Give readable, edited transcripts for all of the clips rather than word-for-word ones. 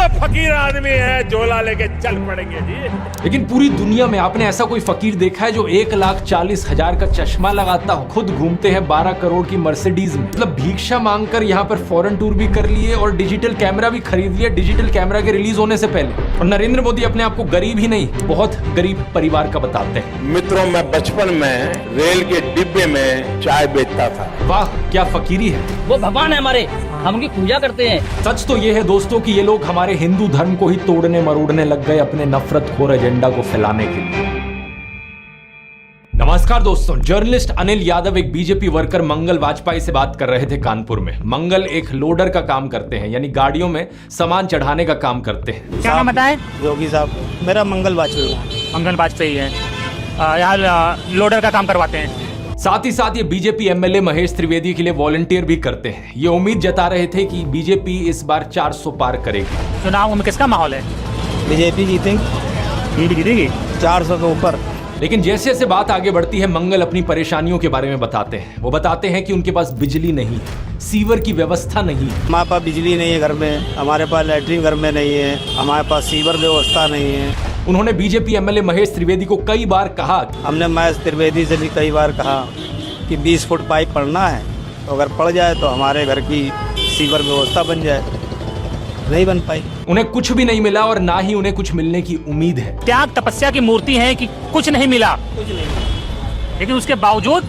फकीर आदमी है, झोला लेके चल पड़ेंगे जी। लेकिन पूरी दुनिया में आपने ऐसा कोई फकीर देखा है जो 1,40,000 का चश्मा लगाता हो, खुद घूमते हैं 12 करोड़ की मर्सिडीज में, मतलब भिक्षा मांगकर यहाँ पर फॉरेन टूर भी कर लिए और डिजिटल कैमरा भी खरीद लिया डिजिटल कैमरा के रिलीज होने से पहले। और नरेंद्र मोदी अपने आप को गरीब ही नहीं, बहुत गरीब परिवार का बताते हैं। मित्रों, मैं बचपन में रेल के डिब्बे में चाय बेचता था। वाह, क्या फकीरी है। वो भगवान है हमारे, हम उनकी पूजा करते हैं। सच तो ये है दोस्तों कि ये लोग हमारे हिंदू धर्म को ही तोड़ने मरोड़ने लग गए अपने नफरतखोर एजेंडा को फैलाने के लिए। नमस्कार दोस्तों, जर्नलिस्ट अनिल यादव एक बीजेपी वर्कर मंगल वाजपेयी से बात कर रहे थे कानपुर में। मंगल एक लोडर का काम करते हैं, यानी गाड़ियों में सामान चढ़ाने का काम करते हैं। क्या नाम बताए? योगी साहब, मेरा मंगल वाजपेयी। मंगल वाजपेयी है, यहाँ लोडर का काम करवाते हैं। साथ ही साथ ये बीजेपी एमएलए महेश त्रिवेदी के लिए वॉलंटियर भी करते हैं। ये उम्मीद जता रहे थे कि बीजेपी इस बार 400 पार करेगी। चुनाव में किसका माहौल है? बीजेपी जीतेंगे, बीजेपी जीतेगी 400 के ऊपर। लेकिन जैसे जैसे बात आगे बढ़ती है, मंगल अपनी परेशानियों के बारे में बताते हैं। वो बताते हैं कि उनके पास बिजली नहीं है, सीवर की व्यवस्था नहीं है। हमारे पास बिजली नहीं है घर में, हमारे पास लैट्रिन घर में नहीं है, हमारे पास सीवर व्यवस्था नहीं है। उन्होंने बीजेपी एमएलए महेश त्रिवेदी को कई बार कहा, हमने महेश त्रिवेदी से भी कई बार कहा कि 20 फुट पाइप पड़ना है, तो अगर पड़ जाए तो हमारे घर की सीवर व्यवस्था बन जाए। नहीं बन पाई। उन्हें कुछ भी नहीं मिला और ना ही उन्हें कुछ मिलने की उम्मीद है। त्याग तपस्या की मूर्ति है कि कुछ नहीं मिला, लेकिन उसके बावजूद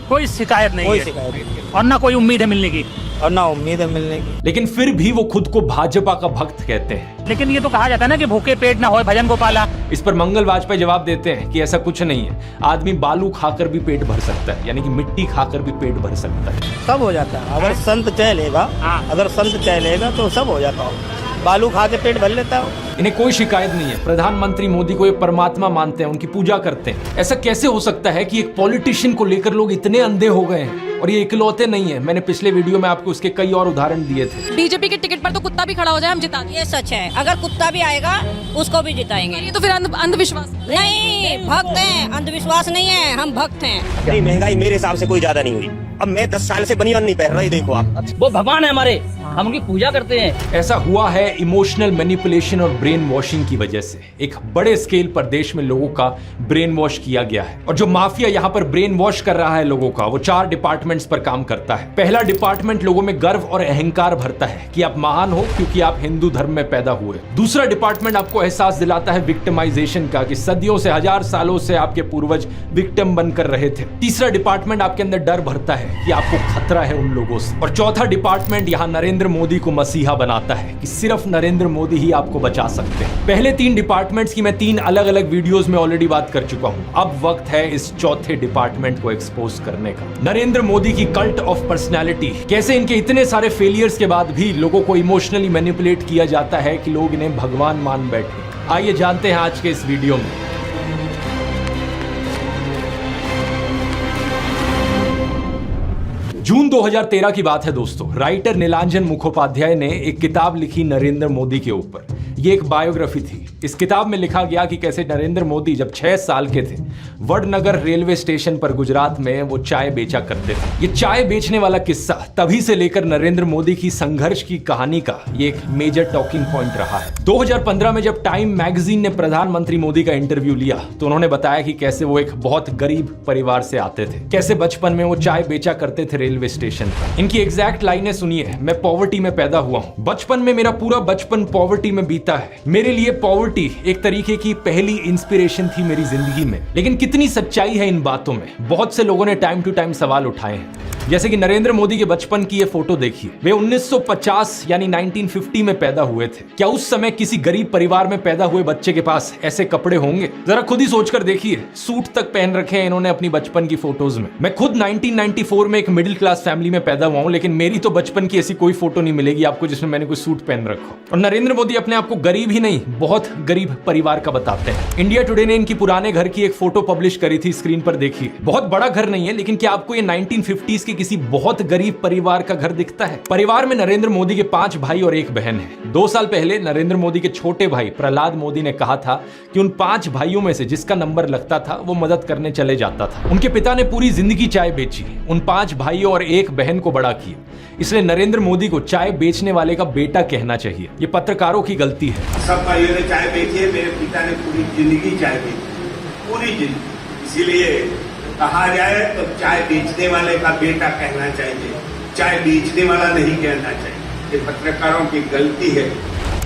कोई शिकायत नहीं है और ना कोई उम्मीद है मिलने की, और ना उम्मीद है मिलने की। लेकिन फिर भी वो खुद को भाजपा का भक्त कहते हैं। लेकिन ये तो कहा जाता है ना कि भूखे पेट ना होए भजन गोपाला। इस पर मंगल वाजपेयी जवाब देते हैं कि ऐसा कुछ नहीं है, आदमी बालू खाकर भी पेट भर सकता है, यानी कि मिट्टी खाकर भी पेट भर सकता है। सब हो जाता है अगर संत चाह लेगा। अगर संत चाह लेगा तो सब हो जाता है। बालू खा के पेट भर लेता है। इन्हें कोई शिकायत नहीं है। प्रधानमंत्री मोदी को ये परमात्मा मानते हैं, उनकी पूजा करते हैं। ऐसा कैसे हो सकता है कि एक पॉलिटिशियन को लेकर लोग इतने अंधे हो गए हैं? और ये इकलौते नहीं है, मैंने पिछले वीडियो में आपको उसके कई और उदाहरण दिए थे। बीजेपी के टिकट पर तो कुत्ता भी खड़ा हो जाए हम जिता देंगे। ये सच है, अगर कुत्ता भी आएगा उसको भी जिताएंगे। ये तो फिर अंधविश्वास नहीं, भक्त हैं, अंधविश्वास नहीं है, हम भक्त हैं। नहीं, महंगाई मेरे हिसाब से कोई ज्यादा नहीं हुई। अब मैं 10 साल से बनियान नहीं पहन रहा, देखो आप। वो भगवान है हमारे, हम उनकी पूजा करते हैं। ऐसा हुआ है इमोशनल मैनिपुलेशन और ब्रेन वॉशिंग की वजह से। एक बड़े स्केल पर देश में लोगों का ब्रेन वॉश किया गया है, और जो माफिया यहाँ पर ब्रेन वॉश कर रहा है लोगों का, वो 4 डिपार्टमेंट्स पर काम करता है। पहला डिपार्टमेंट लोगों में गर्व और अहंकार भरता है कि आप महान हो क्योंकि आप हिंदू धर्म में पैदा हुए। दूसरा डिपार्टमेंट आपको एहसास दिलाता है विक्टिमाइजेशन का, कि सदियों से, 1000 सालों से आपके पूर्वज विक्टिम बनकर रहे थे। तीसरा डिपार्टमेंट आपके अंदर डर भरता है कि आपको खतरा है उन लोगों से। और चौथा डिपार्टमेंट यहाँ नरेंद्र मोदी को मसीहा बनाता है कि सिर्फ नरेंद्र मोदी ही आपको बचा सकते हैं। पहले 3 डिपार्टमेंट्स की मैं 3 अलग अलग वीडियोस में ऑलरेडी बात कर चुका हूं। अब वक्त है इस चौथे डिपार्टमेंट को एक्सपोज करने का। नरेंद्र मोदी की कल्ट ऑफ पर्सनैलिटी, कैसे इनके इतने सारे फेलियर्स के बाद भी लोगों को इमोशनली मैनिपुलेट किया जाता है कि लोग इन्हें भगवान मान बैठे। आइए जानते हैं आज के इस वीडियो में। जून 2013 की बात है दोस्तों। राइटर नीलांजन मुखोपाध्याय ने एक किताब लिखी नरेंद्र मोदी के ऊपर। ये एक बायोग्राफी थी। इस किताब में लिखा गया कि कैसे नरेंद्र मोदी जब 6 साल के थे, वडनगर रेलवे स्टेशन पर गुजरात में वो चाय बेचा करते थे। ये चाय बेचने वाला किस्सा तभी से लेकर नरेंद्र मोदी की संघर्ष की कहानी का ये एक मेजर टॉकिंग पॉइंट रहा है। 2015 में जब टाइम मैगजीन ने प्रधानमंत्री मोदी का इंटरव्यू लिया तो उन्होंने बताया कि कैसे वो एक बहुत गरीब परिवार से आते थे, कैसे बचपन में वो चाय बेचा करते थे रेलवे स्टेशन पर। इनकी एग्जैक्ट लाइनें सुनिए। मैं पॉवर्टी में पैदा हुआ हूँ, बचपन में मेरा पूरा बचपन पॉवर्टी में बीता है। मेरे लिए पॉवर्टी एक तरीके की पहली इंस्पिरेशन थी मेरी जिंदगी में। लेकिन कितनी सच्चाई है इन बातों में? बहुत से लोगों ने टाइम टू टाइम सवाल उठाए हैं, जैसे कि नरेंद्र मोदी के बचपन की ये फोटो देखिए। वे 1950 यानी 1950 में पैदा हुए थे। क्या उस समय किसी गरीब परिवार में पैदा हुए बच्चे के पास ऐसे कपड़े होंगे? जरा खुद ही सोचकर देखिए। सूट तक पहन रखे हैं इन्होंने अपनी बचपन की फोटोज में। मैं खुद 1994 में एक मिडिल क्लास फैमिली में पैदा हुआ हूं, लेकिन मेरी तो बचपन की ऐसी कोई फोटो नहीं मिलेगी आपको जिसमें मैंने कोई सूट पहन रखा हो। और नरेंद्र मोदी अपने आप को गरीब ही नहीं, बहुत गरीब परिवार का बताते हैं। इंडिया टुडे ने इनकी पुराने घर की एक फोटो पब्लिश करी थी, स्क्रीन पर देखिए। बहुत बड़ा घर नहीं है, लेकिन क्या आपको ये 1950s के किसी बहुत गरीब परिवार का घर दिखता है? परिवार में नरेंद्र मोदी के 5 भाई और 1 बहन है। 2 साल पहले नरेंद्र मोदी के छोटे भाई प्रहलाद मोदी ने कहा था कि उन 5 भाइयों में से जिसका नंबर लगता था वो मदद करने चले जाता था। उनके पिता ने पूरी जिंदगी चाय बेची। उन 5 भाइयों और एक बहन को बड़ा किया, इसलिए नरेंद्र मोदी को चाय बेचने वाले का बेटा कहना चाहिए। ये पत्रकारों की गलती है। सब भाइयों ने चाय बेची है, मेरे पिता ने पूरी जिंदगी चाय बेची, पूरी जिंदगी। इसीलिए कहा जाए तो चाय बेचने वाले का बेटा कहना चाहिए, चाय बेचने वाला नहीं कहना चाहिए। ये पत्रकारों की गलती है।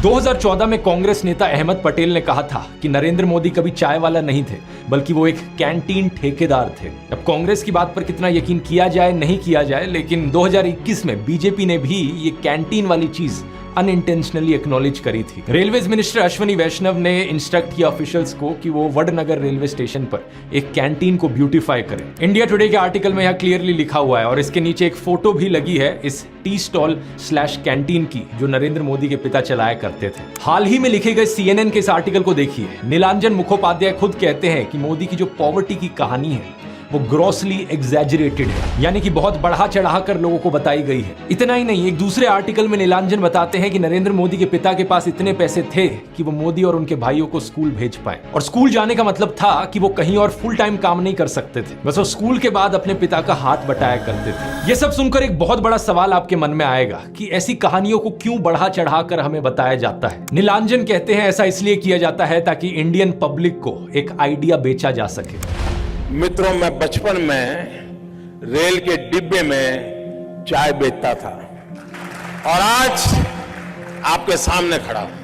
2014 में कांग्रेस नेता अहमद पटेल ने कहा था कि नरेंद्र मोदी कभी चाय वाला नहीं थे, बल्कि वो एक कैंटीन ठेकेदार थे। अब कांग्रेस की बात पर कितना यकीन किया जाए नहीं किया जाए, लेकिन 2021 में बीजेपी ने भी ये कैंटीन वाली चीज अनइंटेंशनली एक्नॉलेज करी थी। रेलवेज मिनिस्टर अश्विनी वैष्णव ने इंस्ट्रक्ट किया ऑफिशियल्स को कि वो वडनगर रेलवे स्टेशन पर एक कैंटीन को ब्यूटीफाई करें। इंडिया टुडे के आर्टिकल में यह क्लियरली लिखा हुआ है और इसके नीचे एक फोटो भी लगी है इस टी स्टॉल / कैंटीन की, जो नरेंद्र मोदी के पिता चलाया करते थे। हाल ही में लिखे गए CNN के इस आर्टिकल को देखिए। नीलांजन मुखोपाध्याय खुद कहते हैं कि मोदी की जो पॉवर्टी की कहानी है वो ग्रॉसली एग्जैजरेटेड है, यानी कि बहुत बढ़ा चढ़ा कर लोगों को बताई गई है। इतना ही नहीं, एक दूसरे आर्टिकल में नीलांजन बताते हैं कि नरेंद्र मोदी के पिता के पास इतने पैसे थे कि वो मोदी और उनके भाइयों को स्कूल भेज पाए, और स्कूल जाने का मतलब था कि वो कहीं और फुल टाइम काम नहीं कर सकते थे, बस वो स्कूल के बाद अपने पिता का हाथ बटाया करते थे। ये सब सुनकर एक बहुत बड़ा सवाल आपके मन में आएगा कि ऐसी कहानियों को क्यों बढ़ा चढ़ा कर हमें बताया जाता है। नीलांजन कहते हैं ऐसा इसलिए किया जाता है ताकि इंडियन पब्लिक को एक आइडिया बेचा जा सके। मित्रों, मैं बचपन में रेल के डिब्बे में चाय बेचता था और आज आपके सामने खड़ा हूं।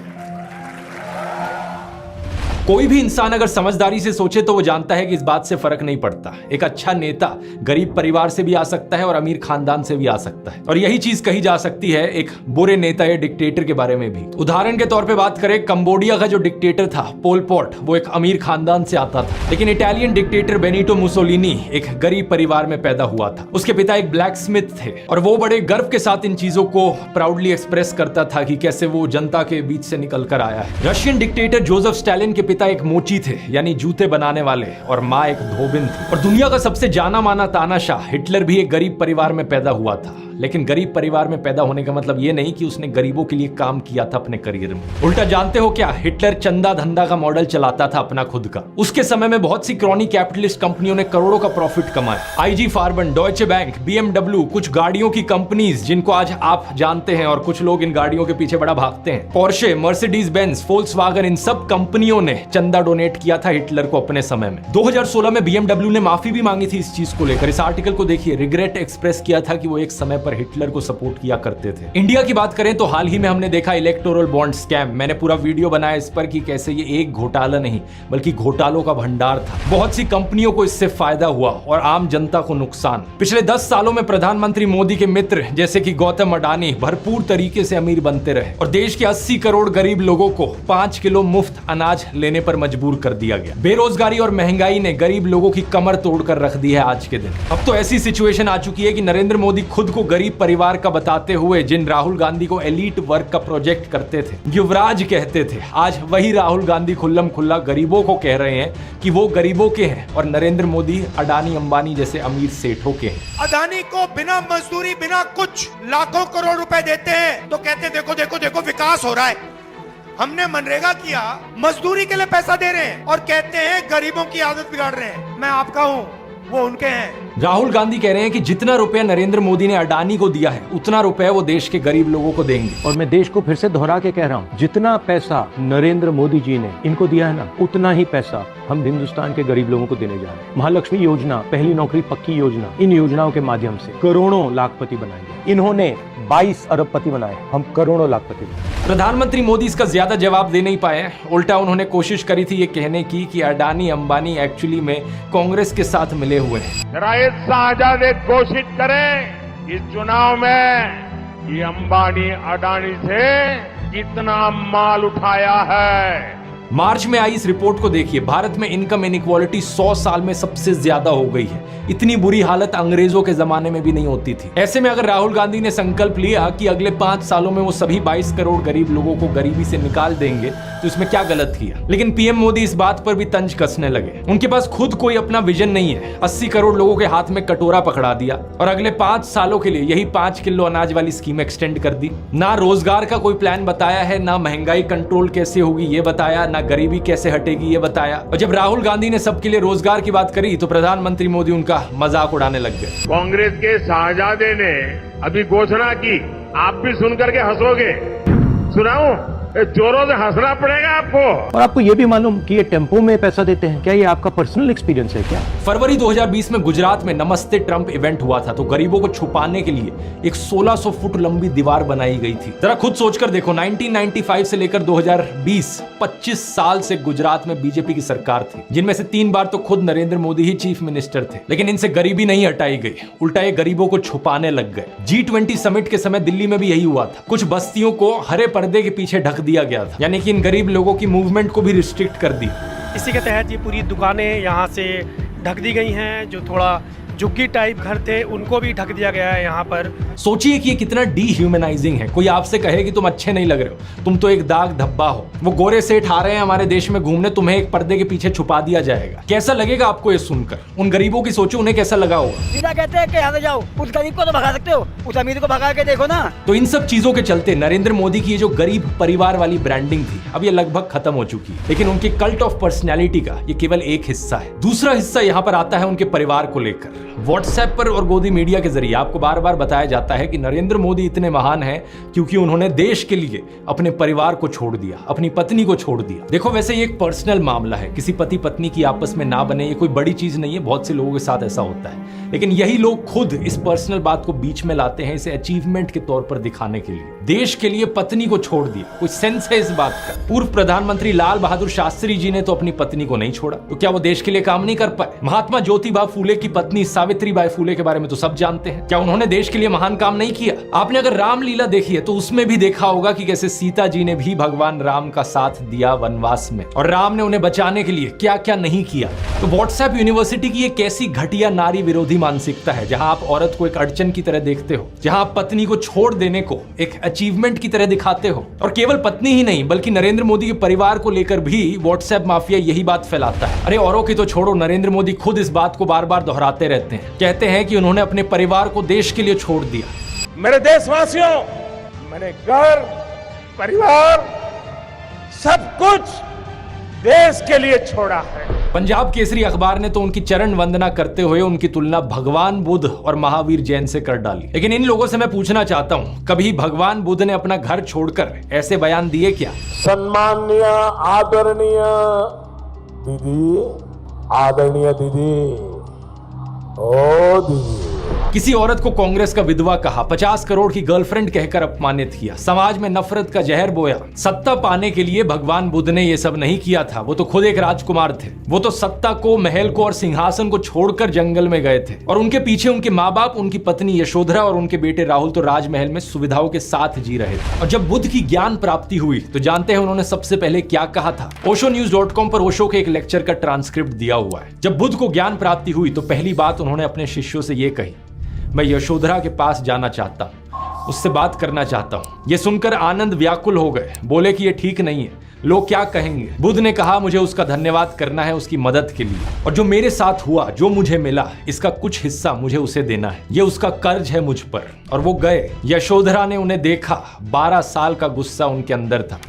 कोई भी इंसान अगर समझदारी से सोचे तो वो जानता है कि इस बात से फर्क नहीं पड़ता। एक अच्छा नेता गरीब परिवार से भी आ सकता है और अमीर खानदान से भी आ सकता है, और यही चीज कही जा सकती है एक बुरे नेता या डिक्टेटर के बारे में भी। उदाहरण के तौर पे बात करें, कंबोडिया का जो डिक्टेटर था पोल पॉट, वो एक अमीर खानदान से आता था, लेकिन इटालियन डिक्टेटर बेनिटो मुसोलिनी एक गरीब परिवार में पैदा हुआ था। उसके पिता एक ब्लैक स्मिथ थे और वो बड़े गर्व के साथ इन चीजों को प्राउडली एक्सप्रेस करता था कि कैसे वो जनता के बीच से निकल कर आया है। रशियन डिक्टेटर जोसेफ स्टालिन के पिता एक मोची थे, यानी जूते बनाने वाले, और माँ एक धोबिन थी। और दुनिया का सबसे जाना माना तानाशाह हिटलर भी एक गरीब परिवार में पैदा हुआ था, लेकिन गरीब परिवार में पैदा होने का मतलब ये नहीं कि उसने गरीबों के लिए काम किया था अपने करियर में। उल्टा जानते हो क्या, हिटलर चंदा धंधा का मॉडल चलाता था अपना खुद का। उसके समय में बहुत सी क्रॉनी कैपिटलिस्ट कंपनियों ने करोड़ों का प्रॉफिट कमाया। IG फार्बन, डॉयचे बैंक, BMW, कुछ गाड़ियों की कंपनीज जिनको आज आप जानते हैं और कुछ लोग इन गाड़ियों के पीछे बड़ा भागते हैं, पोर्शे, मर्सिडीज बेंज, फोल्क्सवागन, इन सब कंपनियों ने चंदा डोनेट किया था हिटलर को अपने समय में। 2016 में BMW ने माफी भी मांगी थी इस चीज को लेकर। इस आर्टिकल को देखिए, रिग्रेट एक्सप्रेस किया था कि वो एक समय पर हिटलर को सपोर्ट किया करते थे। इंडिया की बात करें तो हाल ही में हमने देखा इलेक्टोरल बॉन्ड स्कैम। मैंने पूरा वीडियो बनाया इस पर कि कैसे ये एक घोटाला नहीं बल्कि घोटालों का भंडार था। बहुत सी कंपनियों को इससे फायदा हुआ और आम जनता को नुकसान। पिछले 10 सालों में प्रधानमंत्री मोदी के मित्र जैसे कि गौतम अडानी भरपूर तरीके से अमीर बनते रहे और देश के 80 करोड़ गरीब लोगों को 5 किलो मुफ्त अनाज लेने पर मजबूर कर दिया गया। बेरोजगारी और महंगाई ने गरीब लोगों की कमर तोड़कर रख दी है आज के दिन। अब तो ऐसी सिचुएशन आ चुकी है कि नरेंद्र मोदी खुद को गरीब परिवार का बताते हुए जिन राहुल गांधी को एलीट वर्क का प्रोजेक्ट करते थे, युवराज कहते थे, आज वही राहुल गांधी खुल्लम खुल्ला गरीबों को कह रहे हैं कि वो गरीबों के हैं और नरेंद्र मोदी अडानी अंबानी जैसे अमीर सेठों के हैं। अडानी को बिना मजदूरी बिना कुछ लाखों करोड़ रुपए देते हैं तो कहते देखो देखो देखो विकास हो रहा है। हमने मनरेगा किया, मजदूरी के लिए पैसा दे रहे हैं और कहते हैं गरीबों की आदत बिगाड़ रहे हैं। मैं आपका हूं, वो उनके हैं। राहुल गांधी कह रहे हैं कि जितना रुपया नरेंद्र मोदी ने अडानी को दिया है उतना रुपया वो देश के गरीब लोगों को देंगे। और मैं देश को फिर से दोहरा के कह रहा हूँ, जितना पैसा नरेंद्र मोदी जी ने इनको दिया है ना, उतना ही पैसा हम हिंदुस्तान के गरीब लोगों को देने जा रहे हैं। महालक्ष्मी योजना, पहली नौकरी पक्की योजना, इन योजनाओं के माध्यम से करोड़ों लाखपति बनाएंगे। इन्होंने 22 अरबपति बनाए, हम करोड़ों लाखपति बनाए। प्रधानमंत्री मोदी इसका ज्यादा जवाब दे नहीं पाए। उल्टा उन्होंने कोशिश करी थी ये कहने की कि अडानी अंबानी एक्चुअली में कांग्रेस के साथ मिले हुए हैं। जरा ये शाहजाद घोषित करें इस चुनाव में कि अंबानी अडानी से कितना माल उठाया है। मार्च में आई इस रिपोर्ट को देखिए, भारत में इनकम इनइक्वालिटी 100 साल में सबसे ज्यादा हो गई है। इतनी बुरी हालत अंग्रेजों के जमाने में भी नहीं होती थी। ऐसे में अगर राहुल गांधी ने संकल्प लिया कि अगले 5 सालों में वो सभी 22 करोड़ गरीब लोगों को गरीबी से निकाल देंगे तो इसमें क्या गलत किया। लेकिन पीएम मोदी इस बात पर भी तंज कसने लगे। उनके पास खुद कोई अपना विजन नहीं है। 80 करोड़ लोगों के हाथ में कटोरा पकड़ा दिया और अगले 5 सालों के लिए यही 5 किलो अनाज वाली स्कीम एक्सटेंड कर दी। ना रोजगार का कोई प्लान बताया है, ना महंगाई कंट्रोल कैसे होगी ये बताया, ना गरीबी कैसे हटेगी ये बताया। और जब राहुल गांधी ने सबके लिए रोजगार की बात करी तो प्रधानमंत्री मोदी उनका मजाक उड़ाने लग गए। कांग्रेस के शाहजादे ने अभी घोषणा की, आप भी सुन करके हंसोगे। सुनाऊं? जोरों से हंसना पड़ेगा आपको। और आपको ये भी मालूम कि ये टेम्पो में पैसा देते हैं, क्या ये आपका पर्सनल एक्सपीरियंस है क्या? फरवरी 2020 में गुजरात में नमस्ते ट्रंप इवेंट हुआ था तो गरीबों को छुपाने के लिए एक 1600 फुट लंबी दीवार बनाई गई थी। जरा खुद सोचकर देखो, 1995 से लेकर 2020 25 साल से गुजरात में बीजेपी की सरकार थी, जिनमें से 3 बार तो खुद नरेंद्र मोदी ही चीफ मिनिस्टर थे, लेकिन इनसे गरीबी नहीं हटाई गई, उल्टा ये गरीबों को छुपाने लग गए। G20 समिट के समय दिल्ली में भी यही हुआ था। कुछ बस्तियों को हरे पर्दे के पीछे ढक दिया गया था, यानी कि इन गरीब लोगों की मूवमेंट को भी रिस्ट्रिक्ट कर दिया। इसी के तहत ये पूरी दुकानें यहाँ से ढक दी गई हैं। जो थोड़ा झुग्गी टाइप घर थे उनको भी ढक दिया गया है यहाँ पर। सोचिए कि ये कितना डीह्यूमनाइजिंग है। कोई आपसे कहे कि तुम अच्छे नहीं लग रहे हो, तुम तो एक दाग धब्बा हो। वो गोरे सेठ आ रहे हैं हमारे देश में घूमने, तुम्हें एक पर्दे के पीछे छुपा दिया जाएगा। कैसा लगेगा आपको ये सुनकर? उन गरीबों की सोचो, उन्हें कैसा लगा होगा। सीधा कहते हैं कि यहाँ से जाओ, उस गरीब को तो भगा सकते हो, उस अमीर को भगा के देखो ना। तो इन सब चीजों के चलते नरेंद्र मोदी की ये जो गरीब परिवार वाली ब्रांडिंग थी, अब ये लगभग खत्म हो चुकी है। लेकिन उनके कल्ट ऑफ पर्सनैलिटी का ये केवल एक हिस्सा है। दूसरा हिस्सा यहाँ पर आता है उनके परिवार को लेकर। व्हाट्सएप पर और गोदी मीडिया के जरिए आपको बार बार बताया जाता है कि नरेंद्र मोदी इतने महान हैं क्योंकि उन्होंने देश के लिए अपने परिवार को छोड़ दिया, अपनी पत्नी को छोड़ दिया। देखो, वैसे ये एक पर्सनल मामला है, किसी पति पत्नी की आपस में ना बने, ये कोई बड़ी चीज नहीं है, बहुत से लोगों के साथ ऐसा होता है। लेकिन यही लोग खुद इस पर्सनल बात को बीच में लाते हैं, इसे अचीवमेंट के तौर पर दिखाने के लिए। देश के लिए पत्नी को छोड़ दिया, कोई सेंस है इस बात का? पूर्व प्रधानमंत्री लाल बहादुर शास्त्री जी ने तो अपनी पत्नी को नहीं छोड़ा, तो क्या वो देश के लिए काम नहीं कर पाए? महात्मा ज्योतिबा फूले की पत्नी सावित्रीबाई फूले के बारे में तो सब जानते हैं, क्या उन्होंने देश के लिए महान काम नहीं किया? आपने अगर रामलीला देखी है तो उसमें भी देखा होगा कि कैसे सीता जी ने भी भगवान राम का साथ दिया वनवास में, और राम ने उन्हें बचाने के लिए क्या क्या नहीं किया। तो व्हाट्सएप यूनिवर्सिटी की एक ऐसी घटिया नारी विरोधी मानसिकता है जहां आप औरत को एक अड़चन की तरह देखते हो, जहां आप पत्नी को छोड़ देने को एक अचीवमेंट की तरह दिखाते हो। और केवल पत्नी ही नहीं बल्कि नरेंद्र मोदी के परिवार को लेकर भी व्हाट्सएप माफिया यही बात फैलाता है। अरे औरों की तो छोड़ो, नरेंद्र मोदी खुद इस बात को बार बार दोहराते रहते हैं, कहते हैं कि उन्होंने अपने परिवार को देश के लिए छोड़ दिया। मेरे देशवासियों, मैंने घर, परिवार, सब कुछ देश के लिए छोड़ा है। पंजाब केसरी अखबार ने तो उनकी चरण वंदना करते हुए उनकी तुलना भगवान बुद्ध और महावीर जैन से कर डाली। लेकिन इन लोगों से मैं पूछना चाहता हूं, कभी भगवान बुद्ध ने अपना घर छोड़कर ऐसे बयान दिए क्या? सम्माननीय आदरणीय दीदी, आदरणीय दीदी, ओ दीदी। किसी औरत को कांग्रेस का विधवा कहा, 50 करोड़ की गर्लफ्रेंड कहकर अपमानित किया, समाज में नफरत का जहर बोया। सत्ता पाने के लिए भगवान बुद्ध ने ये सब नहीं किया था, वो तो खुद एक राजकुमार थे। वो तो सत्ता को, महल को और सिंहासन को छोड़कर जंगल में गए थे, और उनके पीछे उनके माँ बाप, उनकी पत्नी यशोधरा और उनके बेटे राहुल तो राजमहल में सुविधाओं के साथ जी रहे थे। और जब बुद्ध की ज्ञान प्राप्ति हुई तो जानते हैं उन्होंने सबसे पहले क्या कहा था? oshonews.com पर ओशो के एक लेक्चर का ट्रांसक्रिप्ट दिया हुआ है। जब बुद्ध को ज्ञान प्राप्ति हुई तो पहली बात उन्होंने अपने शिष्यों से ये कही, मैं यशोधरा के पास जाना चाहता हूं, उससे बात करना चाहता हूं। ये सुनकर आनंद व्याकुल हो गए, बोले कि ये ठीक नहीं है, लोग क्या कहेंगे? बुद्ध ने कहा, मुझे उसका धन्यवाद करना है उसकी मदद के लिए, और जो मेरे साथ हुआ, जो मुझे मिला, इसका कुछ हिस्सा मुझे उसे देना है, ये उसका कर्ज है मुझ पर। और वो गए। यशोधरा ने उन्हें देखा, 12 साल का गुस्सा उनके अंदर था।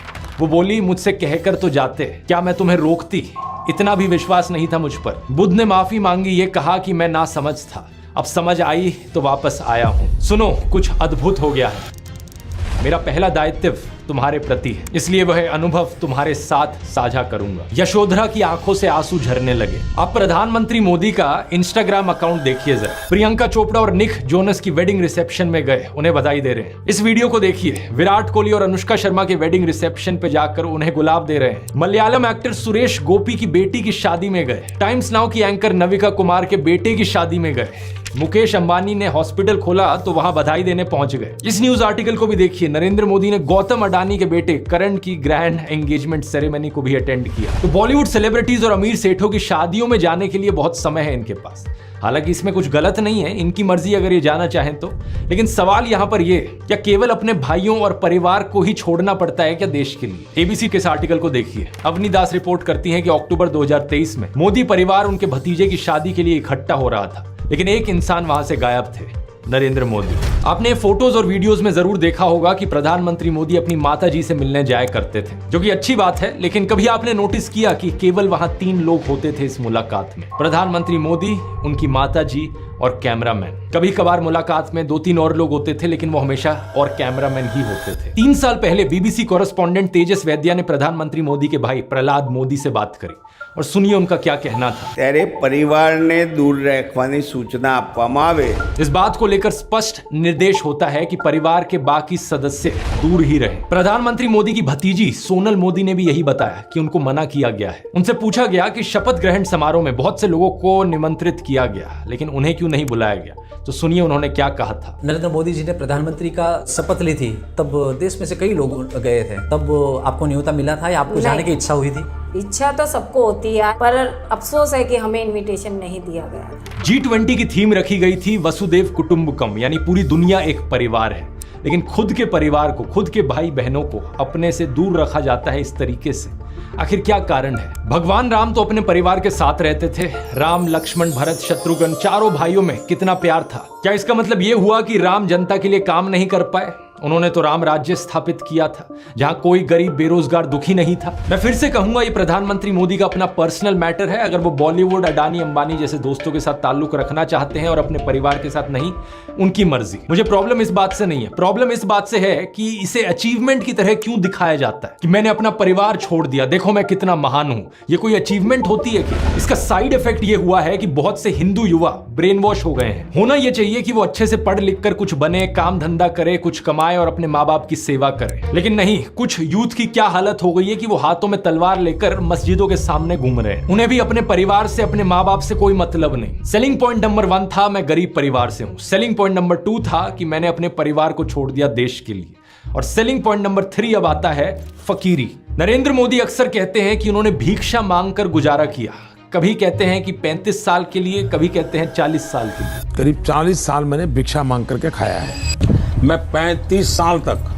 वो बोली, मुझसे कहकर तो जाते, क्या मैं तुम्हें रोकती? इतना भी विश्वास नहीं था मुझ पर। बुद्ध ने माफी मांगी, ये कहा कि मैं नासमझ था, अब समझ आई तो वापस आया हूं। सुनो, कुछ अद्भुत हो गया है। मेरा पहला दायित्व तुम्हारे प्रति है, इसलिए वह अनुभव तुम्हारे साथ साझा करूंगा। यशोधरा की आंखों से आंसू झरने लगे। आप प्रधानमंत्री मोदी का इंस्टाग्राम अकाउंट देखिए जरा। प्रियंका चोपड़ा और निक जोनस की वेडिंग रिसेप्शन में गए, उन्हें बधाई दे रहे हैं। इस वीडियो को देखिए, विराट कोहली और अनुष्का शर्मा के वेडिंग रिसेप्शन पे जाकर उन्हें गुलाब दे रहे हैं। मलयालम एक्टर सुरेश गोपी की बेटी की शादी में गए। टाइम्स नाउ की एंकर नविका कुमार के बेटे की शादी में गए। मुकेश अंबानी ने हॉस्पिटल खोला तो वहां बधाई देने पहुंच गए। इस न्यूज आर्टिकल को भी देखिए, नरेंद्र मोदी ने गौतम अडानी के बेटे करण की ग्रैंड एंगेजमेंट सेरेमनी को भी अटेंड किया। तो बॉलीवुड सेलिब्रिटीज और अमीर सेठों की शादियों में जाने के लिए बहुत समय है इनके पास। हालांकि इसमें कुछ गलत नहीं है, इनकी मर्जी अगर ये जाना चाहें तो। लेकिन सवाल यहाँ पर ये, क्या केवल अपने भाइयों और परिवार को ही छोड़ना पड़ता है क्या देश के लिए? एबीसी के इस आर्टिकल को देखिए। अवनी दास रिपोर्ट करती है कि अक्टूबर 2023 में मोदी परिवार उनके भतीजे की शादी के लिए इकट्ठा हो रहा था, लेकिन एक इंसान वहां से गायब थे। नरेंद्र मोदी। आपने फोटोज और वीडियोस में जरूर देखा होगा कि प्रधानमंत्री मोदी अपनी माता जी से मिलने जाया करते थे, जो कि अच्छी बात है, लेकिन कभी आपने नोटिस किया कि केवल वहां 3 लोग होते थे इस मुलाकात में? प्रधानमंत्री मोदी, उनकी माता जी और कैमरामैन। कभी कभार मुलाकात में 2-3 और लोग होते थे, लेकिन वो हमेशा और कैमरामैन ही होते थे। 3 साल पहले बीबीसी कॉरेस्पॉन्डेंट तेजस वैद्या ने प्रधानमंत्री मोदी के भाई प्रहलाद मोदी से बात करी और सुनिए उनका क्या कहना था। तेरे परिवार ने दूर रखवानी सूचना आपवामां आवे। इस बात को लेकर स्पष्ट निर्देश होता है कि परिवार के बाकी सदस्य दूर ही रहे। प्रधानमंत्री मोदी की भतीजी सोनल मोदी ने भी यही बताया कि उनको मना किया गया है। उनसे पूछा गया कि शपथ ग्रहण समारोह में बहुत से लोगों को निमंत्रित किया गया, लेकिन उन्हें क्यों नहीं बुलाया गया? तो सुनिए उन्होंने क्या कहा था। नरेंद्र मोदी जी ने प्रधानमंत्री का शपथ ली थी, तब देश में से कई लोग गए थे, तब आपको न्योता मिला था या आपको जाने की इच्छा हुई थी? इच्छा तो सबको होती है, पर अफसोस है कि हमें इनविटेशन नहीं दिया गया। G20 की थीम रखी गई थी वसुदेव कुटुंबकम, यानी पूरी दुनिया एक परिवार है, लेकिन खुद के परिवार को, खुद के भाई बहनों को अपने से दूर रखा जाता है इस तरीके से। आखिर क्या कारण है? भगवान राम तो अपने परिवार के साथ रहते थे। राम, लक्ष्मण, भरत, शत्रुघ्न, चारों भाइयों में कितना प्यार था। क्या इसका मतलब ये हुआ कि राम जनता के लिए काम नहीं कर पाए? उन्होंने तो राम राज्य स्थापित किया था, जहां कोई गरीब, बेरोजगार, दुखी नहीं था। मैं फिर से कहूंगा, ये प्रधानमंत्री मोदी का अपना पर्सनल मैटर है। अगर वो बॉलीवुड, अडानी, अंबानी जैसे दोस्तों के साथ ताल्लुक रखना चाहते हैं और अपने परिवार के साथ नहीं, उनकी मर्जी। मुझे प्रॉब्लम इस बात से नहीं है, प्रॉब्लम इस बात से है कि इसे अचीवमेंट की तरह क्यों दिखाया जाता है कि मैंने अपना परिवार छोड़ दिया, देखो मैं कितना महान हूं। ये कोई अचीवमेंट होती है कि? इसका साइड इफेक्ट ये हुआ है कि बहुत से हिंदू युवा ब्रेन वॉश हो गए हैं। होना ये चाहिए कि वो अच्छे से पढ़ लिख कर कुछ बने, काम धंधा करे, कुछ कमाए और अपने माँ बाप की सेवा करें, लेकिन नहीं। कुछ यूथ की क्या हालत हो गई है कि वो हाथों में तलवार लेकर मस्जिदों के सामने घूम रहे हैं। उन्हें भी अपने परिवार से, अपने माँ बाप से कोई मतलब नहीं। सेलिंग पॉइंट नंबर 1 था मैं गरीब परिवार से हूं। सेलिंग पॉइंट नंबर 2 था कि मैंने अपने परिवार को छोड़ दिया देश के लिए। और सेलिंग पॉइंट नंबर 3 अब आता है फकीरी। नरेंद्र मोदी अक्सर कहते हैं कि उन्होंने भिक्षा मांगकर गुजारा किया। कभी कहते हैं कि 35 साल के लिए, कभी कहते हैं 40 साल के लिए। करीब 40 साल मैंने भिक्षा मांग करके खाया है। मैं 35 साल तक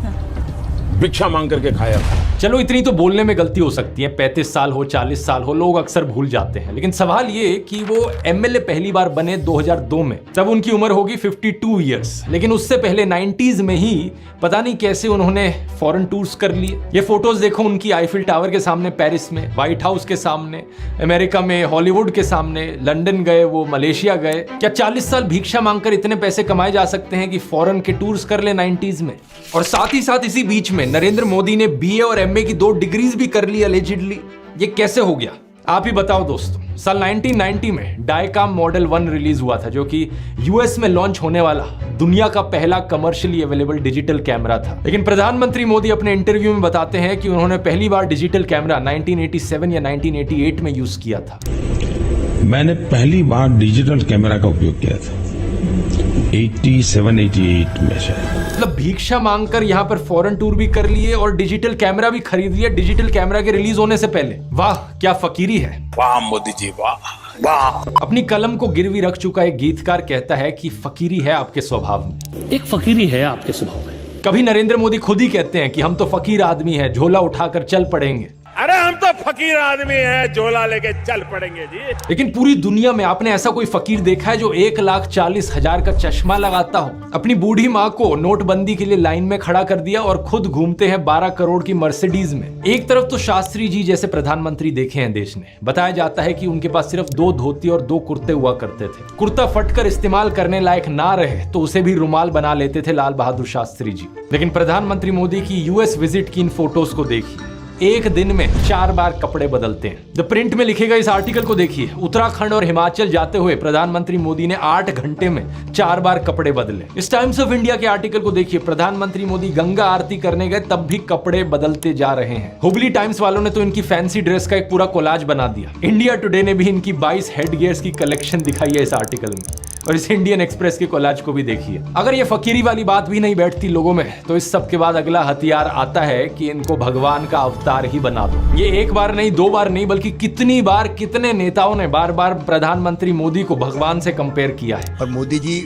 भिक्षा मांग करके खाया। चलो इतनी तो बोलने में गलती हो सकती है, 35 साल हो, 40 साल हो, लोग अक्सर भूल जाते हैं। लेकिन सवाल ये कि वो एमएलए पहली बार बने 2002 में, तब उनकी उम्र होगी 52 इयर्स। लेकिन उससे पहले 90s में ही पता नहीं कैसे उन्होंने फॉरेन टूर्स कर लिए। ये फोटोज देखो उनकी, आईफिल टावर के सामने पेरिस में, व्हाइट हाउस के सामने अमेरिका में, हॉलीवुड के सामने, लंदन गए, वो मलेशिया गए। क्या 40 साल भिक्षा मांगकर इतने पैसे कमाए जा सकते हैं कि फॉरेन के टूर्स कर ले 90s में? और साथ ही साथ इसी बीच में नरेंद्र मोदी ने बीए और एमए की 2 डिग्रीज भी कर ली अलेजिडली। ये कैसे हो गया? आप ही बताओ दोस्तों। साल 1990 में डायकाम मॉडल 1 रिलीज हुआ था, जो कि यूएस में लॉन्च होने वाला दुनिया का पहला कमर्शियली अवेलेबल डिजिटल कैमरा था। लेकिन प्रधानमंत्री मोदी अपने इंटरव्यू में बताते हैं कि उन्होंने पहली बार डिजिटल कैमरा 1987 या 1988 में यूज किया था। मैंने पहली बार डिजिटल कैमरा का उपयोग किया था 87-88 में शायद। मतलब भिक्षा मांगकर यहाँ पर फॉरेन टूर भी कर लिए और डिजिटल कैमरा भी खरीद लिया डिजिटल कैमरा के रिलीज होने से पहले। वाह क्या फकीरी है। वाह मोदी जी, वाह वाह। अपनी कलम को गिरवी रख चुका एक गीतकार कहता है कि फकीरी है आपके स्वभाव में। एक फकीरी है आपके स्वभाव में। कभी नरेंद्र मोदी खुद ही कहते हैं कि हम तो फकीर आदमी हैं, झोला उठाकर चल पड़ेंगे। अरे हम तो फकीर आदमी हैं, झोला लेके चल पड़ेंगे जी। लेकिन पूरी दुनिया में आपने ऐसा कोई फकीर देखा है जो 1,40,000 का चश्मा लगाता हो, अपनी बूढ़ी माँ को नोटबंदी के लिए लाइन में खड़ा कर दिया और खुद घूमते हैं 12 करोड़ की मर्सिडीज में? एक तरफ तो शास्त्री जी जैसे प्रधानमंत्री देखे हैं देश ने। बताया जाता है कि उनके पास सिर्फ 2 धोती और 2 कुर्ते हुआ करते थे। कुर्ता फटकर इस्तेमाल करने लायक ना रहे तो उसे भी रुमाल बना लेते थे लाल बहादुर शास्त्री जी। लेकिन प्रधानमंत्री मोदी की यूएस विजिट की इन फोटोज को देखिए, एक दिन में 4 बार कपड़े बदलते हैं। द प्रिंट में लिखे गए इस आर्टिकल को देखिए। उत्तराखंड और हिमाचल जाते हुए प्रधानमंत्री मोदी ने 8 घंटे में 4 बार कपड़े बदले। इस टाइम्स ऑफ इंडिया के आर्टिकल को देखिए। प्रधानमंत्री मोदी गंगा आरती करने गए तब भी कपड़े बदलते जा रहे हैं। हुबली टाइम्स वालों ने तो इनकी फैंसी ड्रेस का एक पूरा कोलाज बना दिया। इंडिया टुडे ने भी इनकी 22 हेड गियर्स की कलेक्शन दिखाई है इस आर्टिकल में। और इस इंडियन एक्सप्रेस के कोलाज को भी देखिए। अगर ये फकीरी वाली बात भी नहीं बैठती लोगों में, तो इस सब के बाद अगला हथियार आता है कि इनको भगवान का अवतार ही बना दो। ये एक बार नहीं, 2 बार नहीं, बल्कि कितनी बार कितने नेताओं ने बार बार प्रधानमंत्री मोदी को भगवान से कंपेयर किया है। और मोदी जी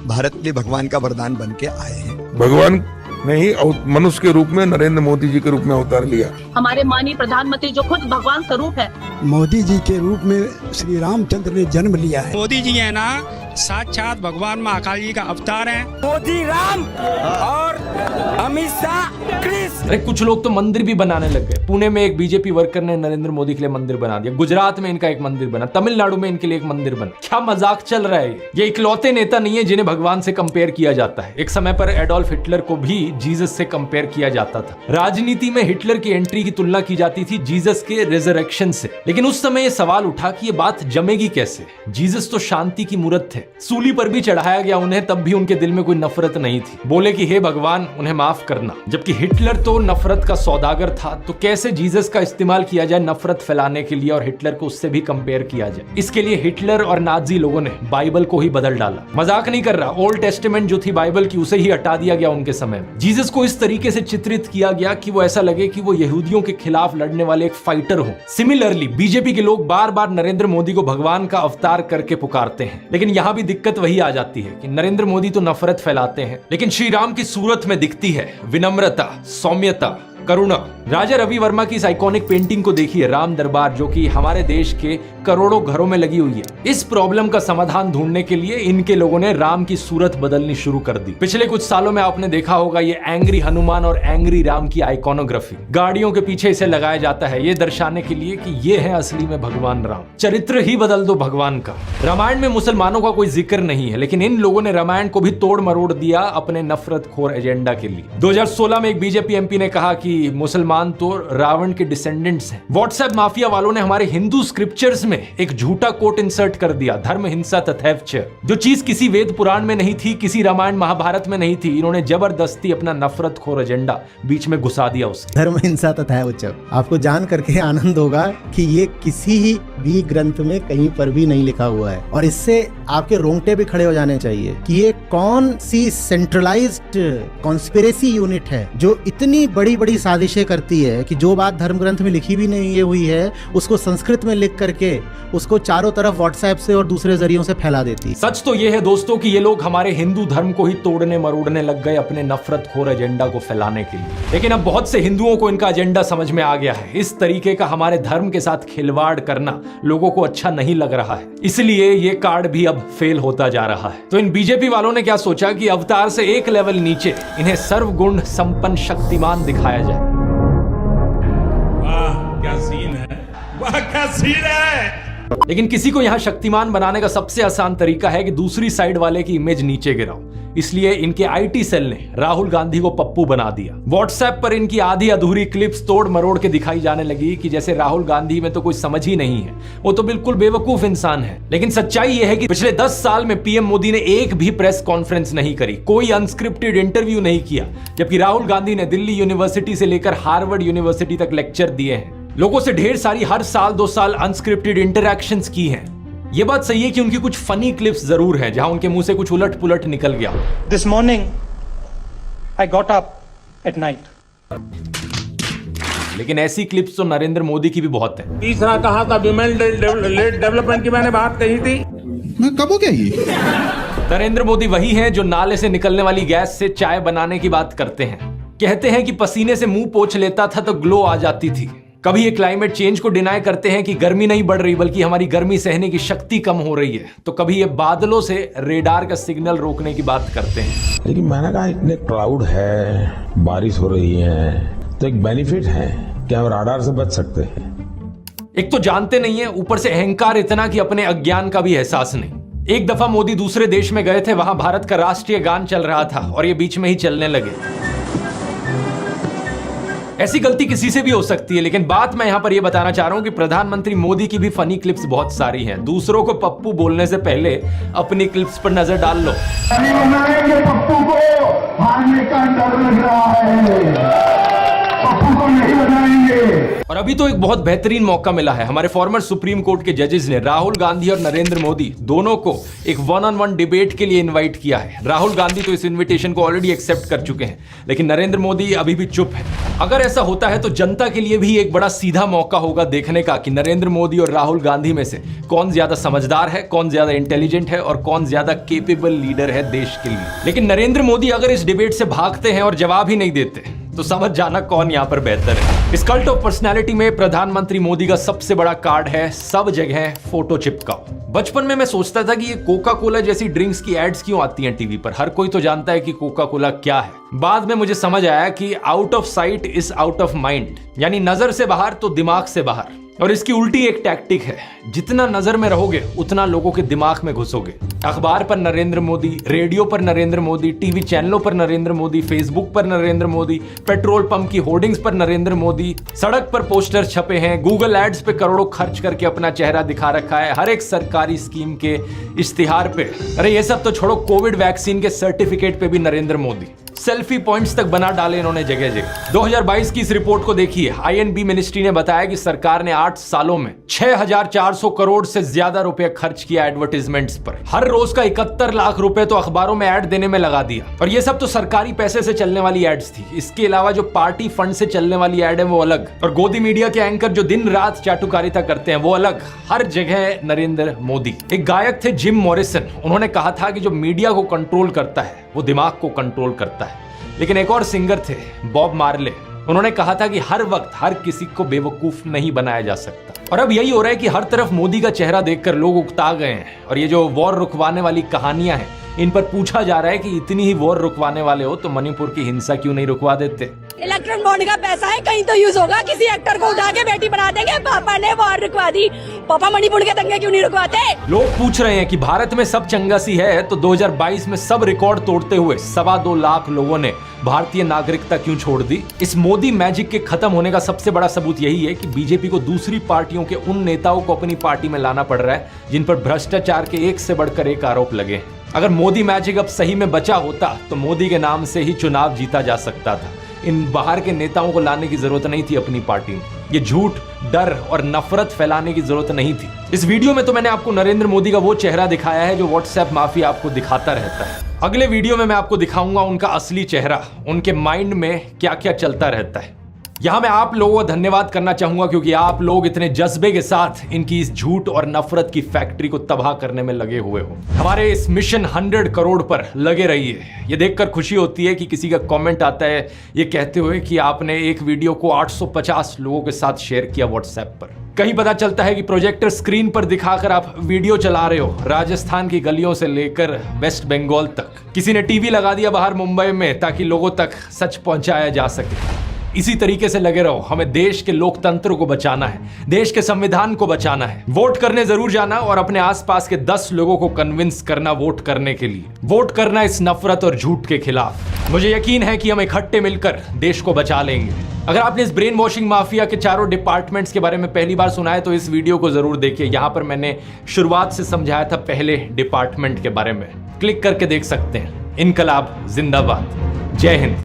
भारत के लिए भगवान का वरदान बन के आए हैं। भगवान नहीं, मनुष्य के रूप में नरेंद्र मोदी जी के रूप में अवतार लिया। हमारे माननीय प्रधानमंत्री जो खुद भगवान स्वरूप है, मोदी जी के रूप में श्री रामचंद्र ने जन्म लिया है। मोदी जी है ना, साक्षात भगवान महाकाल जी का अवतार है। मोदी राम और अमित शाह कृष्ण। अरे कुछ लोग तो मंदिर भी बनाने लग गए। पुणे में एक बीजेपी वर्कर ने नरेंद्र मोदी के लिए मंदिर बना दिया, गुजरात में इनका एक मंदिर बना, तमिलनाडु में इनके लिए एक मंदिर बना। क्या मजाक चल रहा है ये इकलौते नेता नहीं है जिन्हें भगवान से कंपेयर किया जाता है। एक समय पर एडोल्फ हिटलर को भी जीसस से कंपेयर किया जाता था। राजनीति में हिटलर की एंट्री की तुलना की जाती थी जीसस के रिजरेक्शन से। लेकिन उस समय यह सवाल उठा कि ये बात जमेगी कैसे। जीसस तो शांति की मूर्त थे, सूली पर भी चढ़ाया गया उन्हें, तब भी उनके दिल में कोई नफरत नहीं थी। बोले कि हे भगवान उन्हें माफ करना। जबकि हिटलर तो नफरत का सौदागर था, तो कैसे जीसस का इस्तेमाल किया जाए नफरत फैलाने के लिए और हिटलर को उससे भी कंपेयर किया जाए। इसके लिए हिटलर और नाजी लोगों ने बाइबल को ही बदल डाला। मजाक नहीं कर रहा, ओल्ड टेस्टामेंट जो थी बाइबल की उसे ही हटा दिया गया उनके समय में। जीसस को इस तरीके से चित्रित किया गया कि वो ऐसा लगे कि वो यहूदियों के खिलाफ लड़ने वाले एक फाइटर हो। सिमिलरली बीजेपी के लोग बार बार नरेंद्र मोदी को भगवान का अवतार करके पुकारते हैं। लेकिन यहां भी दिक्कत वही आ जाती है कि नरेंद्र मोदी तो नफरत फैलाते हैं, लेकिन श्री राम की सूरत में दिखती है विनम्रता, सौम्यता, करुणा। राजा रवि वर्मा की इस आइकॉनिक पेंटिंग को देखिए, राम दरबार, जो कि हमारे देश के करोड़ों घरों में लगी हुई है। इस प्रॉब्लम का समाधान ढूंढने के लिए इनके लोगों ने राम की सूरत बदलनी शुरू कर दी। पिछले कुछ सालों में आपने देखा होगा ये एंग्री हनुमान और एंग्री राम की आइकॉनोग्राफी गाड़ियों के पीछे इसे लगाया जाता है, ये दर्शाने के लिए कि ये है असली में भगवान राम। चरित्र ही बदल दो भगवान का। रामायण में मुसलमानों का कोई जिक्र नहीं है, लेकिन इन लोगों ने रामायण को भी तोड़ मरोड़ दिया अपने नफरत खोर एजेंडा के लिए। 2016 में एक बीजेपी एमपी ने कहा कि मुसलमान तो रावण के डिसेंडेंट्स हैं। व्हाट्सएप माफिया वालों ने हमारे हिंदू स्क्रिप्चर्स में एक झूठा कोट इंसर्ट कर दिया, धर्म हिंसा तथैवच। जो चीज किसी वेद पुराण में नहीं थी, किसी रामायण महाभारत में नहीं थी, इन्होंने जबरदस्ती अपना नफरत खोर एजेंडा बीच में घुसा दिया उसके। धर्म हिंसा तथैवच, आपको जान करके आनंद होगा कि ये किसी भी ग्रंथ में कहीं पर भी नहीं लिखा हुआ है। और इससे आपके रोंगटे भी खड़े हो जाने चाहिए कि ये कौन सी सेंट्रलाइज्ड कॉन्स्पिरेसी यूनिट है जो इतनी बड़ी बड़ी साजिशें करती है कि जो बात धर्म ग्रंथ में लिखी भी नहीं हुई है उसको संस्कृत में लिख करके उसको चारों तरफ व्हाट्सएप से और दूसरे जरियों से फैला देती। सच तो यह है दोस्तों कि ये लोग हमारे हिंदू धर्म को ही तोड़ने मरोड़ने लग गए अपने नफरत खोर एजेंडा को फैलाने के लिए। लेकिन अब बहुत से हिंदुओं को इनका एजेंडा समझ में आ गया है। इस तरीके का हमारे धर्म के साथ खिलवाड़ करना लोगों को अच्छा नहीं लग रहा है, इसलिए ये कार्ड भी अब फेल होता जा रहा है। तो इन बीजेपी वालों ने क्या सोचा कि अवतार से एक लेवल नीचे इन्हें सर्वगुण संपन्न शक्तिमान दिखाया जाए। क्या सीन है, वाह क्या सीन है। लेकिन किसी को यहां शक्तिमान बनाने का सबसे आसान तरीका है कि दूसरी साइड वाले की इमेज नीचे गिराओ। इसलिए इनके आईटी सेल ने राहुल गांधी को पप्पू बना दिया। व्हाट्सएप पर इनकी आधी अधूरी क्लिप्स तोड़ मरोड़ के दिखाई जाने लगी कि जैसे राहुल गांधी में तो कोई समझ ही नहीं है, वो तो बिल्कुल बेवकूफ इंसान है। लेकिन सच्चाई यह है कि पिछले 10 साल में पीएम मोदी ने एक भी प्रेस कॉन्फ्रेंस नहीं करी, कोई अनस्क्रिप्टेड इंटरव्यू नहीं किया, जबकि राहुल गांधी ने दिल्ली यूनिवर्सिटी से लेकर हार्वर्ड यूनिवर्सिटी तक लेक्चर दिए हैं। लोगों से ढेर सारी हर साल 2 साल अनस्क्रिप्टेड इंटरैक्शंस की हैं। ये बात सही है कि उनकी कुछ फनी क्लिप्स जरूर हैं जहां उनके मुंह से कुछ उलट पुलट निकल गया। This morning I got up at night. लेकिन ऐसी क्लिप्स तो नरेंद्र मोदी की भी बहुत है। तीसरा कहा था विमेन डेवलपमेंट की मैंने बात कही थी, मैं कब हो गया ये। नरेंद्र मोदी वही हैं जो नाले से निकलने वाली गैस से चाय बनाने की बात करते हैं। कहते हैं कि पसीने से मुंह पोंछ लेता था तो ग्लो आ जाती थी। कभी ये क्लाइमेट चेंज को डिनाई करते हैं कि गर्मी नहीं बढ़ रही बल्कि हमारी गर्मी सहने की शक्ति कम हो रही है, तो कभी ये बादलों से रेडार का सिग्नल रोकने की बात करते हैं। लेकिन मैंने कहा इतने क्लाउड है, बारिश हो रही है, तो एक बेनिफिट है कि हम राडार से बच सकते हैं। एक तो जानते नहीं है, ऊपर से अहंकार इतना कि अपने अज्ञान का भी एहसास नहीं। एक दफा मोदी दूसरे देश में गए थे, वहां भारत का राष्ट्रीय गान चल रहा था और ये बीच में ही चलने लगे। ऐसी गलती किसी से भी हो सकती है, लेकिन बात मैं यहां पर यह बताना चाह रहा हूं कि प्रधानमंत्री मोदी की भी फनी क्लिप्स बहुत सारी हैं। दूसरों को पप्पू बोलने से पहले अपनी क्लिप्स पर नजर डाल लो। पप्पू को हारने का डर लग रहा है, पप्पू को नहीं बनाएंगे। और अभी तो एक बहुत बेहतरीन मौका मिला है। हमारे फॉर्मर सुप्रीम कोर्ट के जजेस ने राहुल गांधी और नरेंद्र मोदी दोनों को एक 1-on-1 डिबेट के लिए इनवाइट किया है। राहुल गांधी तो इस इनविटेशन को ऑलरेडी एक्सेप्ट कर चुके हैं, लेकिन नरेंद्र मोदी अभी भी चुप है। अगर ऐसा होता है तो जनता के लिए भी एक बड़ा सीधा मौका होगा देखने का कि नरेंद्र मोदी और राहुल गांधी में से कौन ज्यादा समझदार है, कौन ज्यादा इंटेलिजेंट है और कौन ज्यादा केपेबल लीडर है देश के लिए। लेकिन नरेंद्र मोदी अगर इस डिबेट से भागते हैं और जवाब ही नहीं देते तो समझ जाना कौन यहां पर बेहतर है। इस कल्ट ऑफ पर्सनैलिटी में प्रधानमंत्री मोदी का सबसे बड़ा कार्ड है सब जगह फोटो चिपकाओ। बचपन में मैं सोचता था कि ये कोका कोला जैसी ड्रिंक्स की एड्स क्यों आती हैं टीवी पर, हर कोई तो जानता है कि कोका कोला क्या है। बाद में मुझे समझ आया कि out of site is out of mind, यानी नजर से बाहर तो दिमाग से बाहर। और इसकी उल्टी एक टैक्टिक है, जितना नजर में रहोगे उतना लोगों के दिमाग में घुसोगे। अखबार पर नरेंद्र मोदी, रेडियो पर नरेंद्र मोदी, टीवी चैनलों पर नरेंद्र मोदी, फेसबुक पर नरेंद्र मोदी, पेट्रोल पंप की होर्डिंग्स पर नरेंद्र मोदी, सड़क पर पोस्टर छपे हैं, गूगल एड्स पे करोड़ों खर्च करके अपना चेहरा दिखा रखा है, हर एक सरकारी स्कीम के इश्तिहार पे। अरे ये सब तो छोड़ो, कोविड वैक्सीन के सर्टिफिकेट पे भी नरेंद्र मोदी। सेल्फी पॉइंट्स तक बना डाले इन्होंने जगह जगह। 2022 की इस रिपोर्ट को देखिए। आईएनबी मिनिस्ट्री ने बताया कि सरकार ने 8 सालों में 6400 करोड़ से ज्यादा रुपए खर्च किया एडवर्टाइजमेंट्स पर। हर रोज का 71 लाख रुपए तो अखबारों में ऐड देने में लगा दिया। और ये सब तो सरकारी पैसे से चलने वाली एड्स थी। इसके अलावा जो पार्टी फंड से चलने वाली एड है वो अलग, और गोदी मीडिया के एंकर जो दिन रात चाटुकारिता करते हैं वो अलग। हर जगह नरेंद्र मोदी। एक गायक थे जिम मॉरिसन, उन्होंने कहा था कि जो मीडिया को कंट्रोल करता है वो दिमाग को कंट्रोल करता है। लेकिन एक और सिंगर थे बॉब मार्ले, उन्होंने कहा था कि हर वक्त हर किसी को बेवकूफ नहीं बनाया जा सकता। और अब यही हो रहा है कि हर तरफ मोदी का चेहरा देखकर लोग उकता गए हैं। और ये जो वॉर रुकवाने वाली कहानियां हैं, इन पर पूछा जा रहा है कि इतनी ही वॉर रुकवाने वाले हो तो मणिपुर की हिंसा क्यों नहीं रुकवा देते। इलेक्ट्रॉन बॉन्ड का पैसा है, कहीं तो यूज होगा। किसी एक्टर को उठा के बेटी बना देंगे, पापा ने वॉर रुकवा दी, पापा मणिपुर के दंगे क्यों नहीं रुकवाते। लोग पूछ रहे हैं कि भारत में सब चंगा सी है तो 2022 में सब रिकॉर्ड तोड़ते हुए 2.25 लाख लोगों ने भारतीय नागरिकता क्यों छोड़ दी। इस मोदी मैजिक के खत्म होने का सबसे बड़ा सबूत यही है कि बीजेपी को दूसरी पार्टियों के उन नेताओं को अपनी पार्टी में लाना पड़ रहा है जिन पर भ्रष्टाचार के एक से बढ़कर एक आरोप लगे। अगर मोदी मैजिक अब सही में बचा होता तो मोदी के नाम से ही चुनाव जीता जा सकता था। इन बाहर के नेताओं को लाने की जरूरत नहीं थी अपनी पार्टी में। ये झूठ, डर और नफरत फैलाने की जरूरत नहीं थी। इस वीडियो में तो मैंने आपको नरेंद्र मोदी का वो चेहरा दिखाया है जो व्हाट्सएप माफिया आपको दिखाता रहता है। अगले वीडियो में मैं आपको दिखाऊंगा उनका असली चेहरा, उनके माइंड में क्या क्या चलता रहता है। यहां मैं आप लोगों को धन्यवाद करना चाहूंगा क्योंकि आप लोग इतने जज्बे के साथ इनकी इस झूठ और नफरत की फैक्ट्री को तबाह करने में लगे हुए हो। हमारे इस मिशन 100 करोड़ पर लगे रहिए। ये देखकर खुशी होती है कि किसी का कमेंट आता है ये कहते हुए कि आपने एक वीडियो को 850 लोगों के साथ शेयर किया व्हाट्सएप पर। कहीं पता चलता है कि प्रोजेक्टर स्क्रीन पर दिखाकर आप वीडियो चला रहे हो राजस्थान की गलियों से लेकर वेस्ट बंगाल तक। किसी ने टीवी लगा दिया बाहर मुंबई में ताकि लोगों तक सच पहुंचाया जा सके। इसी तरीके से लगे रहो। हमें देश के लोकतंत्र को बचाना है, देश के संविधान को बचाना है। वोट करने जरूर जाना और अपने आसपास के 10 लोगों को कन्विंस करना वोट करने के लिए। वोट करना इस नफरत और झूठ के खिलाफ। मुझे यकीन है कि हम इकट्ठे मिलकर देश को बचा लेंगे। अगर आपने इस ब्रेन वॉशिंग माफिया के चारों डिपार्टमेंट्स के बारे में पहली बार सुना है तो इस वीडियो को जरूर देखिए। यहां पर मैंने शुरुआत से समझाया था पहले डिपार्टमेंट के बारे में। क्लिक करके देख सकते हैं। इनकलाब जिंदाबाद। जय हिंद।